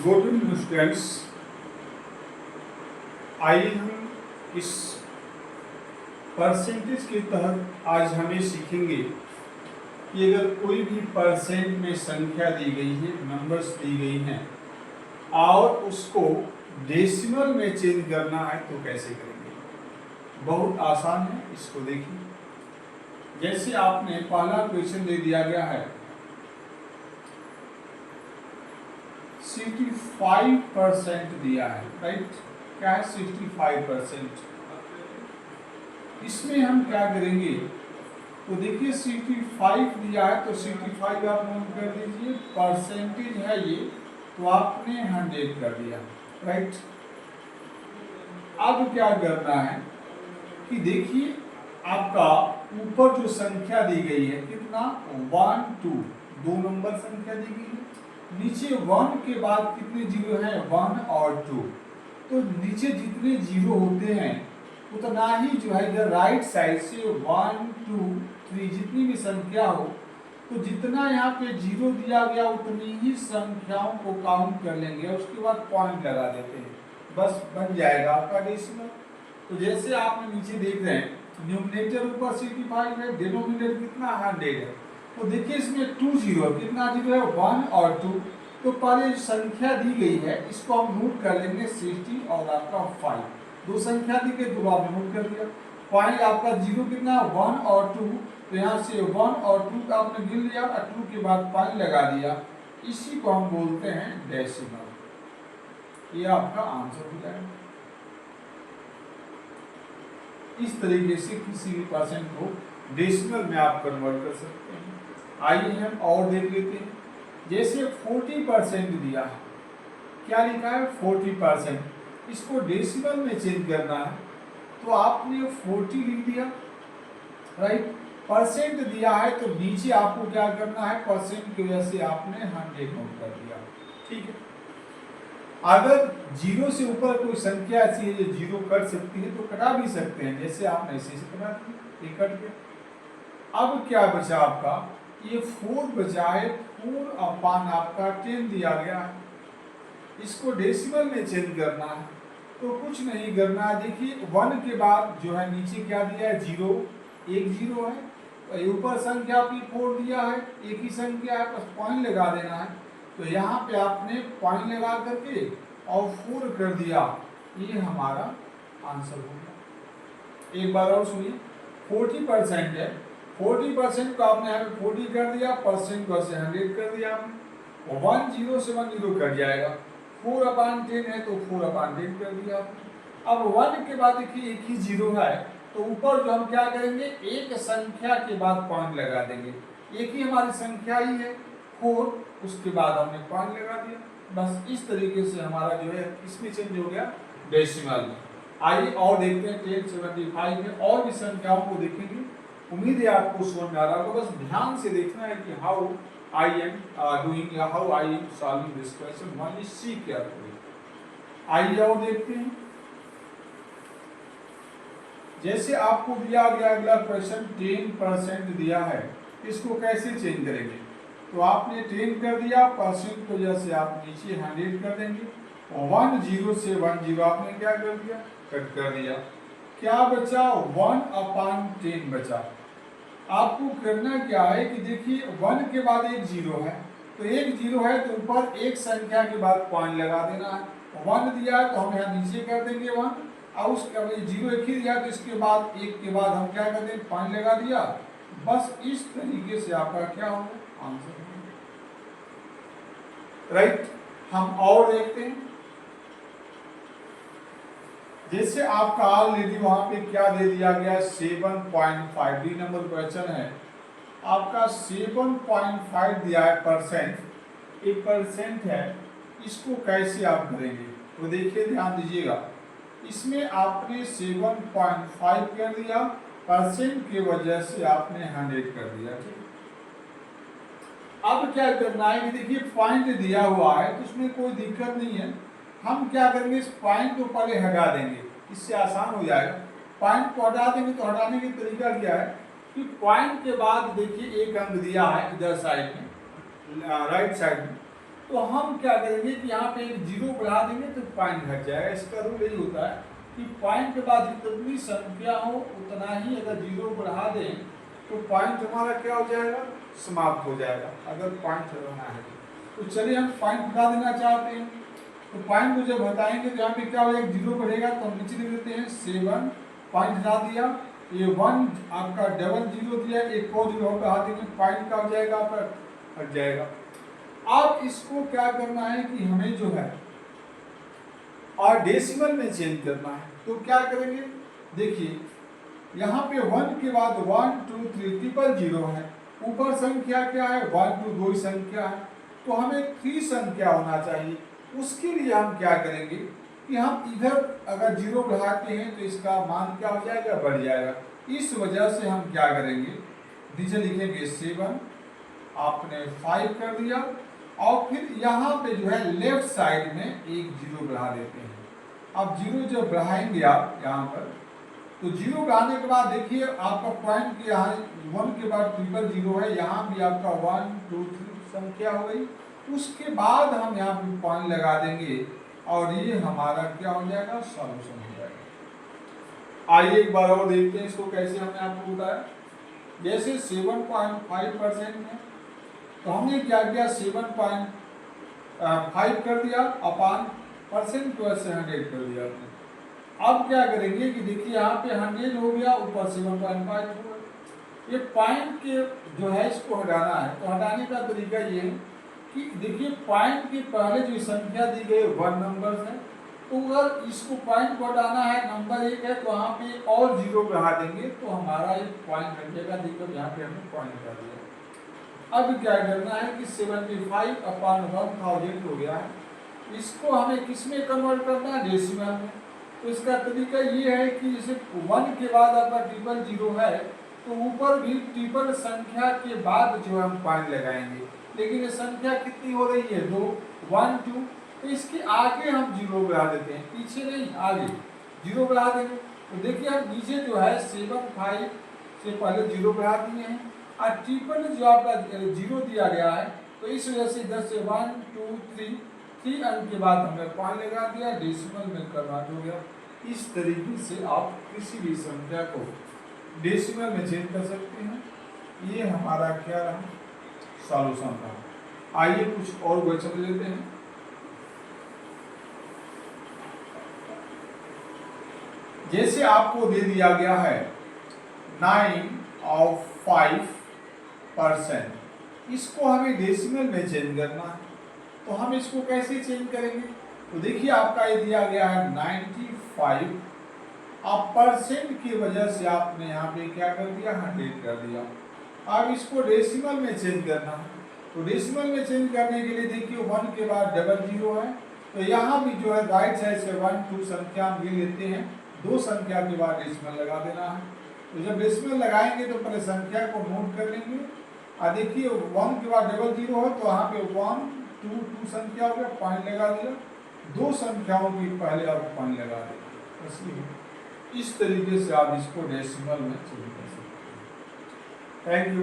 Good evening students. आइए हम इस परसेंटेज के तहत आज हमें सीखेंगे कि अगर कोई भी परसेंट में संख्या दी गई है, नंबर्स दी गई हैं और उसको डेसिमल में चेंज करना है तो कैसे करेंगे। बहुत आसान है, इसको देखिए। जैसे आपने पहला क्वेश्चन दे दिया गया है 65% दिया है, राइट। क्या है 65%। इसमें हम क्या करेंगे, तो देखिए 65 दिया है तो 65 आप नोट कर दीजिए। परसेंटेज है ये, तो आपने 100 कर दिया, राइट। अब क्या करना है कि देखिए आपका ऊपर जो संख्या दी गई है कितना 1 2, दो नंबर संख्या दी गई है। नीचे 1 के बाद कितने जीरो हैं 1 और 2, तो नीचे जितने जीरो होते हैं उतना ही जो है इधर राइट साइड से 1 2 3 जितनी भी संख्या हो, तो जितना यहाँ पे जीरो दिया गया उतनी ही संख्याओं को काउंट कर लेंगे, उसके बाद पॉइंट लगा देते हैं, बस बन जाएगा आपका डेसिमल। तो जैसे आपने नीचे देख रहे हैं न्यूमरेटर ऊपर 65 है, डिनोमिनेटर कितना 100 है। तो देखिए इसमें 2 जीरो, कितना जीरो है 1 और 2। तो पहले जो संख्या दी गई है इसको हम नोट कर लेंगे 60 और आपका 5। दो संख्या दी गई, दो आपने नोट कर दिया। पॉइंट आपका जीरो कितना 1 और 2, तो यहाँ से 1 और 2 का आपने गिन लिया और 2 के बाद पॉइंट लगा दिया। इसी को हम बोलते हैं डेसिमल। ये आपका आंसर हो जाएगा। इस तरीके से किसी भी परसेंट को डेसिमल में आप कन्वर्ट कर सकते हैं। आइए हम और देख लेते हैं। जैसे 40% दिया है, क्या लिखा है 40%, इसको डेसिमल में चेंज करना है तो आपने 40 लिख दिया, राइट। परसेंट दिया है तो नीचे आपको क्या करना है, परसेंट की वजह से आपने 100 नोट कर दिया, ठीक है। अगर जीरो से ऊपर कोई संख्या ऐसी है जो जीरो कट सकती है तो कटा भी सकते हैं, जैसे आपने ऐसे से कटा दिया, ये कट गया। अब क्या बचा आपका, ये 4 बचा है, 4 अपान आपका 10 दिया गया है। इसको डेसिमल में चेंज करना है तो कुछ नहीं करना है। देखिए 1 के बाद जो है नीचे क्या दिया है जीरो, एक जीरो है, तो ऊपर संख्या आपकी 4 दिया है, एक ही संख्या है, बस पॉइंट लगा देना है। तो यहाँ पे आपने पॉइंट लगा करके और 4 कर दिया, ये हमारा आंसर हो गया। एक बार और सुनिए, 40% है, 40% को आपने यहाँ पे 40 कर दिया, परसेंट को 100 कर दिया आपने, 1 0 से 1 0 कट जाएगा। 4 अपान 10 है तो 4 अपान 10 कर दिया आपने। अब 1 के बाद देखिए एक ही जीरो है, तो ऊपर जो हम क्या करेंगे, एक संख्या के बाद पॉइंट लगा देंगे। एक ही हमारी संख्या ही है 4, उसके बाद हमने पॉइंट लगा दिया। बस इस तरीके से हमारा जो है इसमें चेंज हो गया डेसिमल में। आइए और देखते हैं 1075 में और भी संख्याओं को देखेंगे। उम्मीद है आपको समझ में आ रहा होगा। बस ध्यान से देखना है कि हाउ आई एम डूइंग या how I am solving this question, only see carefully. आइए और देखते हैं। जैसे आपको दिया गया अगला क्वेश्चन 10% दिया है, इसको कैसे चेंज करेंगे। तो आपने 10 कर दिया, परसेंट को जैसे आप नीचे 100 कर देंगे, 1 0 से 1 0 आपने क्या कर दिया, कट कर दिया। क्या बचा 1 अपान 10 बचा। आपको करना क्या है कि देखिए 1 के बाद एक जीरो है, तो एक जीरो है तो ऊपर एक संख्या के बाद पॉइंट लगा देना है। 1 दिया है तो हम यहाँ नीचे कर देंगे 1, और उसका जीरो एक ही दिया तो इसके बाद एक के बाद हम क्या कर देंगे, पॉइंट लगा दिया। बस इस तरीके से आपका क्या होगा, आंसर होगा, राइट। हम और देखते हैं। जैसे आपका ऑलरेडी वहां पे क्या दे दिया गया 7.5, डी नंबर क्वेश्चन है आपका 7.5 दिया है परसेंट, एक परसेंट है, इसको कैसे आप करेंगे। तो देखिए ध्यान दीजिएगा, इसमें आपने 7.5 कर दिया, परसेंट की वजह से आपने 100 कर दिया, ठीक। अब क्या करना है कि देखिए पॉइंट दिया हुआ है तो उसमें कोई दिक्कत नहीं है। हम क्या करेंगे, इस पॉइंट को पहले हटा देंगे, इससे आसान हो जाएगा। पॉइंट को हटा देंगे तो हटाने की तरीका क्या है कि पॉइंट के बाद देखिए एक अंक दिया है इधर साइड में, राइट साइड में, तो हम क्या करेंगे कि यहाँ पे एक जीरो बढ़ा देंगे तो पॉइंट घट जाएगा। इसका रूल यही होता है कि पॉइंट के बाद जितनी संख्या हो उतना ही अगर जीरो बढ़ा दें तो पॉइंट हमारा क्या हो जाएगा, समाप्त हो जाएगा, अगर पॉइंट लगाना है। तो चलिए हम पॉइंट हटा देना चाहते हैं, तो पॉइंट को जब हटाएंगे तो यहाँ पे क्या हो जाएगा, जीरो बढ़ेगा तो हम नीचे लिख देते हैं 7, पॉइंट हटा दिया, ये 1 आपका डबल जीरो दिया, एक और जीरो हटा देंगे, पॉइंट का हो जाएगा आपका हट जाएगा। अब इसको क्या करना है कि हमें जो है और डेसिमल में चेंज करना है। तो क्या करेंगे, देखिए यहाँ पे 1 के बाद 1 2 3 ट्रिपल जीरो है, ऊपर संख्या क्या है 1 2 दो संख्या है, तो हमें 3 संख्या होना चाहिए। उसके लिए हम क्या करेंगे कि हम इधर अगर जीरो बढ़ाते हैं तो इसका मान क्या हो जाएगा, बढ़ जाएगा। इस वजह से हम क्या करेंगे, नीचे लिखेंगे 7, आपने 5 कर दिया, और फिर यहाँ पे जो है लेफ्ट साइड में एक जीरो बढ़ा देते हैं। अब जीरो जब बढ़ाएंगे आप यहाँ पर, तो जीरो बढ़ाने के बाद देखिए आपका पॉइंट की यहाँ 1 के बाद ट्रिपल जीरो है, यहाँ भी आपका 1 2 3 संख्या हो गई। उसके बाद हम यहाँ पे पॉइंट लगा देंगे और ये हमारा क्या हो जाएगा, सॉल्यूशन हो जाएगा। आइए एक बार और देखते हैं इसको कैसे हमने आपको बताया। जैसे 7.5% है तो हमने क्या किया, 7.5 कर दिया अपान परसेंट को ऐसे 100 कर दिया आपने। अब क्या करेंगे कि देखिए यहाँ पे 100 हो गया, ऊपर 7.5 होगा। ये पॉइंट के जो है इसको हटाना है, तो हटाने का तरीका ये है कि देखिए पॉइंट के पहले जो संख्या दी गई 1 नंबर है, तो अगर इसको पॉइंट को हटाना है, नंबर 1 है, तो वहाँ पे और जीरो बढ़ा देंगे तो हमारा एक पॉइंट घट जाएगा। देखो यहाँ पे हमने पॉइंट कर दिया। अब क्या करना है कि 75/1000 हो गया है, इसको हमें किस में कन्वर्ट करना है, डेसिमल में। तो इसका तरीका ये है कि जैसे 1 के बाद आपका ट्रिपल जीरो है तो ऊपर भी ट्रिपल संख्या के बाद जो हम पॉइंट लगाएंगे, लेकिन ये संख्या कितनी हो रही है, 2 1 2, तो इसके आगे हम जीरो बढ़ा देते हैं, पीछे नहीं आगे जीरो बढ़ा देंगे। तो देखिए हम नीचे जो है 7 5 से पहले जीरो बढ़ा दिए हैं, और ट्रिपल जो आपका जीरो दिया गया है, तो इस वजह से इधर से 1 2 3 अंक के बाद हमने पॉइंट लगा दिया, डेसिमल में कन्वर्ट हो गया। इस तरीके से आप किसी भी संख्या को डेसिमल में चेंज कर सकते हैं। ये हमारा क्या रहा, सॉल्यूशन रहा। आइए कुछ और क्वेश्चन लेते हैं। जैसे आपको दे दिया गया है 9/5%, इसको हमें डेसिमल में चेंज करना है, तो हम इसको कैसे चेंज करेंगे। तो देखिए आपका ये दिया गया है 95, अब परसेंट की वजह से आपने यहाँ पे क्या कर दिया, 100 कर दिया। अब इसको डेसिमल में चेंज करना है, तो डेसिमल में चेंज करने के लिए देखिए 1 के बाद डबल जीरो है, तो यहाँ भी जो है राइट साइड से 1 2 संख्या हम ले लेते हैं, 2 संख्या के बाद डेसिमल लगा देना है। तो जब डेसिमल लगाएंगे तो पहले संख्या को नोट कर लेंगे, और देखिए 1 के बाद डबल जीरो है तो यहाँ पे 1 2 संख्या हो गया, पॉइंट लगा दिया, 2 संख्याओं की पहले आप पॉइंट लगा देंगे। इस तरीके से आप इसको डेसिमल में चेंज कर सकते हैं। Thank you.